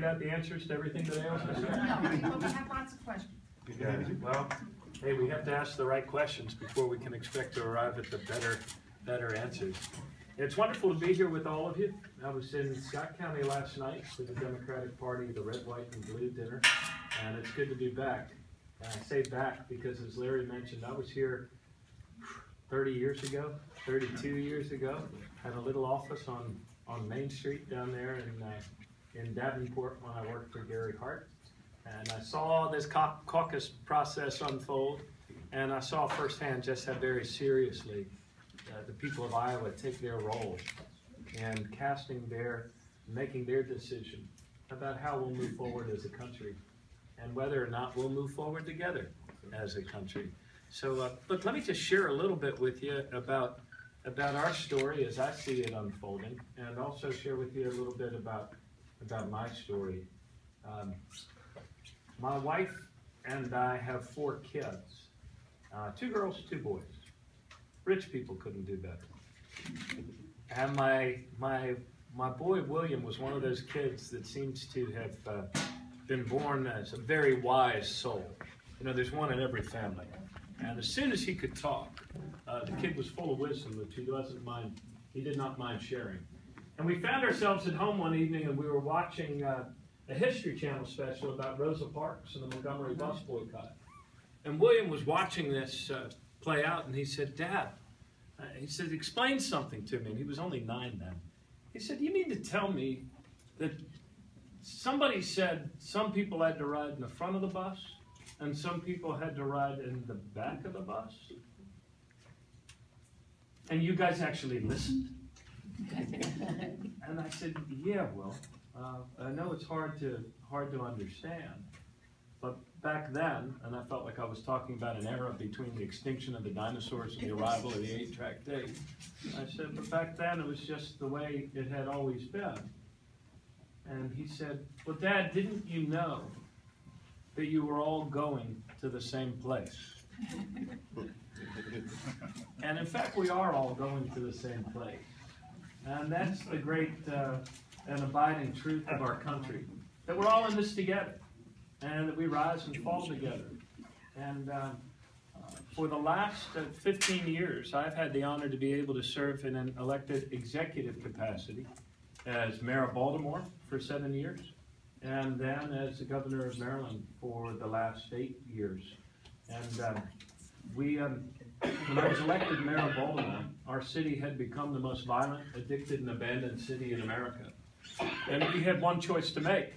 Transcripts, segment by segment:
figured out the answers to everything that ails us? No, but we have lots of questions. Yeah, well, hey, we have to ask the right questions before we can expect to arrive at the better answers. It's wonderful to be here with all of you. I was in Scott County last night for the Democratic Party, the Red, White, and Blue dinner, and it's good to be back. And I say back because, as Larry mentioned, I was here 30 years ago, 32 years ago, had a little office on Main Street down there in Davenport when I worked for Gary Hart. And I saw this caucus process unfold, and I saw firsthand just how very seriously the people of Iowa take their role in making their decision about how we'll move forward as a country and whether or not we'll move forward together as a country. So, look, let me just share a little bit with you about our story as I see it unfolding, and also share with you a little bit about my story. My wife and I have 4 kids, 2 girls, 2 boys. Rich people couldn't do better. And my boy William was one of those kids that seems to have been born as a very wise soul. You know, there's one in every family. And as soon as he could talk, the kid was full of wisdom, which he did not mind sharing. And we found ourselves at home one evening, and we were watching a History Channel special about Rosa Parks and the Montgomery bus boycott. And William was watching this play out, and he said, "Dad," he said, "explain something to me." And he was only 9 then. He said, "You mean to tell me that somebody said some people had to ride in the front of the bus and some people had to ride in the back of the bus? And you guys actually listened?" And I said, "Yeah, well, I know it's hard to understand, but back then," and I felt like I was talking about an era between the extinction of the dinosaurs and the arrival of the 8-track tape. I said, "But back then it was just the way it had always been." And he said, "Well, Dad, didn't you know that you were all going to the same place?" And in fact, we are all going to the same place. And that's the great and abiding truth of our country, that we're all in this together, and that we rise and fall together. And for the last 15 years, I've had the honor to be able to serve in an elected executive capacity as mayor of Baltimore for 7 years, and then as the governor of Maryland for the last 8 years. And when I was elected mayor of Baltimore, our city had become the most violent, addicted, and abandoned city in America. And we had one choice to make,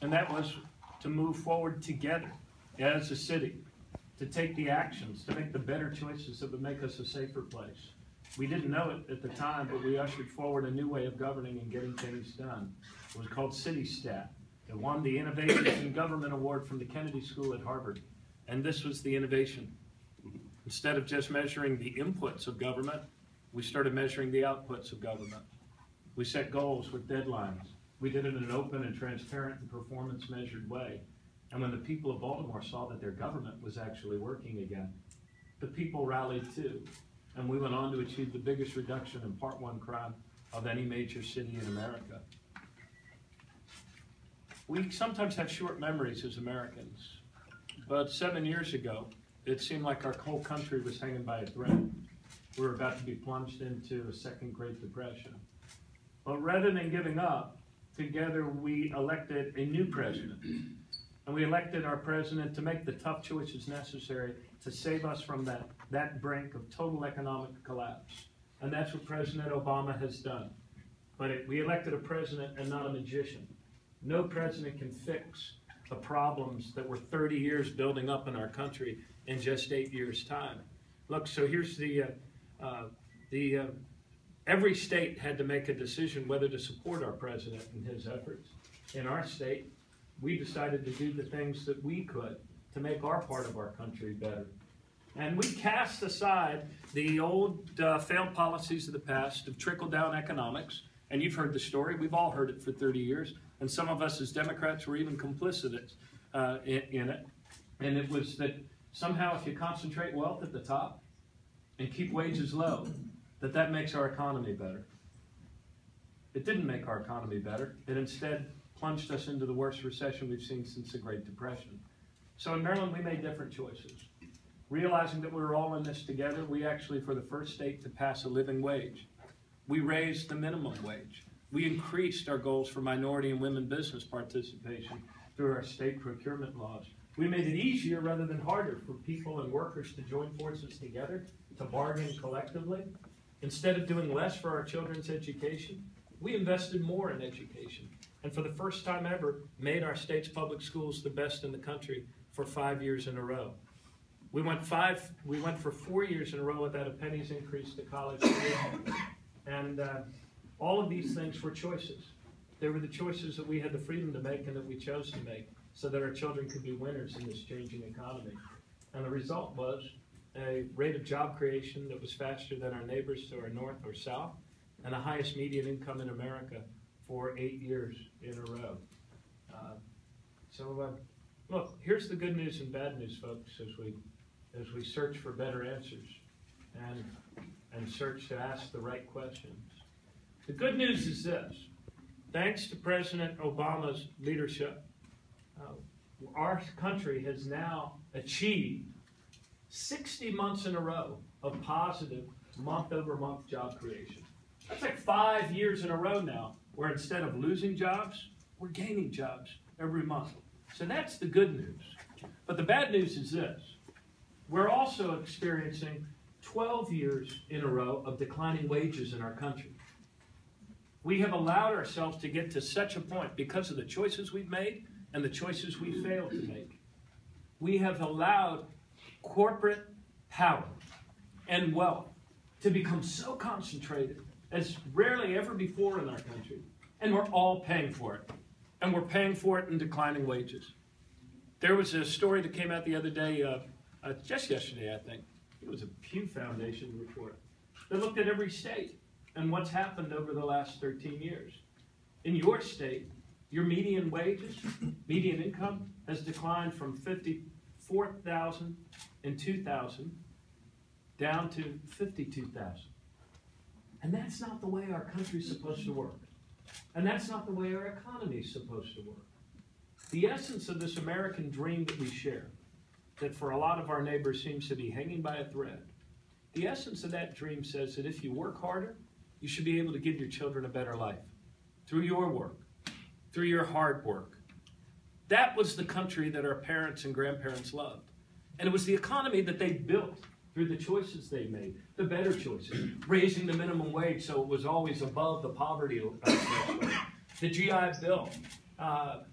and that was to move forward together as a city, to take the actions, to make the better choices that would make us a safer place. We didn't know it at the time, but we ushered forward a new way of governing and getting things done. It was called CityStat. It won the Innovations in Government Award from the Kennedy School at Harvard. And this was the innovation. Instead of just measuring the inputs of government, we started measuring the outputs of government. We set goals with deadlines. We did it in an open and transparent and performance-measured way. And when the people of Baltimore saw that their government was actually working again, the people rallied too. And we went on to achieve the biggest reduction in Part 1 crime of any major city in America. We sometimes have short memories as Americans, but 7 years ago, it seemed like our whole country was hanging by a thread. We were about to be plunged into a second Great Depression. But rather than giving up, together we elected a new president. And we elected our president to make the tough choices necessary to save us from that brink of total economic collapse. And that's what President Obama has done. But we elected a president and not a magician. No president can fix the problems that were 30 years building up in our country in just 8 years' time. Look, so here's every state had to make a decision whether to support our president in his efforts. In our state, we decided to do the things that we could to make our part of our country better. And we cast aside the old failed policies of the past of trickle-down economics. And you've heard the story. We've all heard it for 30 years. And some of us as Democrats were even complicit in it. And it was that somehow if you concentrate wealth at the top and keep wages low, that makes our economy better. It didn't make our economy better. It instead plunged us into the worst recession we've seen since the Great Depression. So in Maryland, we made different choices. Realizing that we were all in this together, we actually, for the first state to pass a living wage. We raised the minimum wage. We increased our goals for minority and women business participation through our state procurement laws. We made it easier rather than harder for people and workers to join forces together, to bargain collectively. Instead of doing less for our children's education, we invested more in education. And for the first time ever, made our state's public schools the best in the country for 5 years in a row. We went for 4 years in a row without a penny's increase to college tuition. And all of these things were choices. They were the choices that we had the freedom to make and that we chose to make so that our children could be winners in this changing economy. And the result was a rate of job creation that was faster than our neighbors to our north or south, and the highest median income in America for 8 years in a row. Look, here's the good news and bad news, folks, as we search for better answers and search to ask the right questions. The good news is this. Thanks to President Obama's leadership, our country has now achieved 60 months in a row of positive month-over-month job creation. That's like 5 years in a row now, where instead of losing jobs, we're gaining jobs every month. So that's the good news. But the bad news is this. We're also experiencing 12 years in a row of declining wages in our country. We have allowed ourselves to get to such a point because of the choices we've made and the choices we failed to make. We have allowed corporate power and wealth to become so concentrated as rarely ever before in our country, and we're all paying for it. And we're paying for it in declining wages. There was a story that came out the other day, just yesterday, I think. It was a Pew Foundation report that looked at every state and what's happened over the last 13 years. In your state, your median wages, median income, has declined from $54,000 in 2000 down to $52,000. And that's not the way our country's supposed to work. And that's not the way our economy is supposed to work. The essence of this American dream that we share, that for a lot of our neighbors seems to be hanging by a thread, the essence of that dream says that if you work harder, you should be able to give your children a better life through your work, through your hard work. That was the country that our parents and grandparents loved. And it was the economy that they built through the choices they made, the better choices, raising the minimum wage so it was always above the poverty threshold, the GI Bill,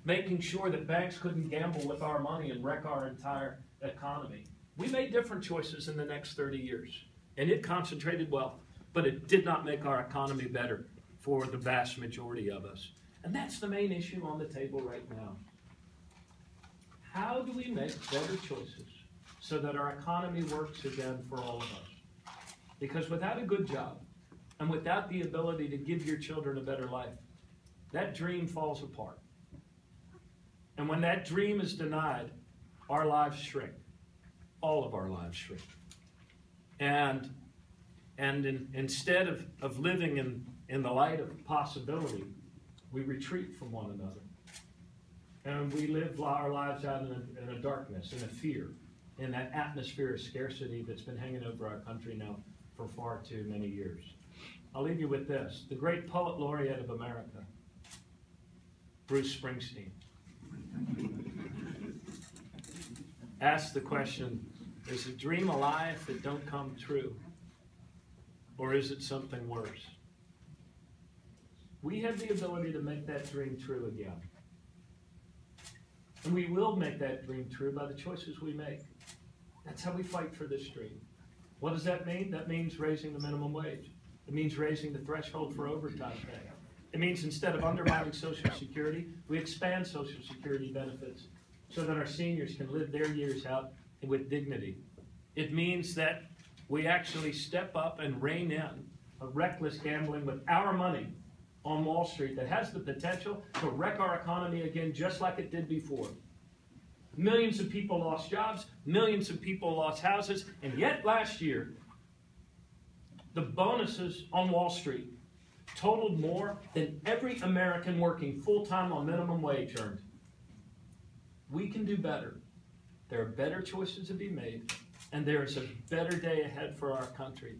making sure that banks couldn't gamble with our money and wreck our entire economy. We made different choices in the next 30 years, and it concentrated wealth, but it did not make our economy better for the vast majority of us. And that's the main issue on the table right now. How do we make better choices so that our economy works again for all of us? Because without a good job and without the ability to give your children a better life, that dream falls apart. And when that dream is denied, our lives shrink. All of our lives shrink. And instead of living in the light of possibility, we retreat from one another. And we live our lives out in a darkness, in a fear, in that atmosphere of scarcity that's been hanging over our country now for far too many years. I'll leave you with this. The great poet laureate of America, Bruce Springsteen, asked the question, is a dream a lie if it don't come true? Or is it something worse? We have the ability to make that dream true again. And we will make that dream true by the choices we make. That's how we fight for this dream. What does that mean? That means raising the minimum wage. It means raising the threshold for overtime pay. It means instead of undermining Social Security, we expand Social Security benefits so that our seniors can live their years out with dignity. It means that we actually step up and rein in a reckless gambling with our money on Wall Street that has the potential to wreck our economy again just like it did before. Millions of people lost jobs, millions of people lost houses, and yet last year, the bonuses on Wall Street totaled more than every American working full-time on minimum wage earned. We can do better. There are better choices to be made, and there is a better day ahead for our country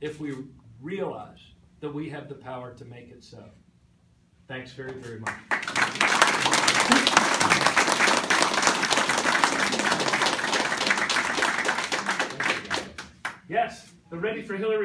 if we realize that we have the power to make it so. Thanks very, very much. Yes, they're ready for Hillary.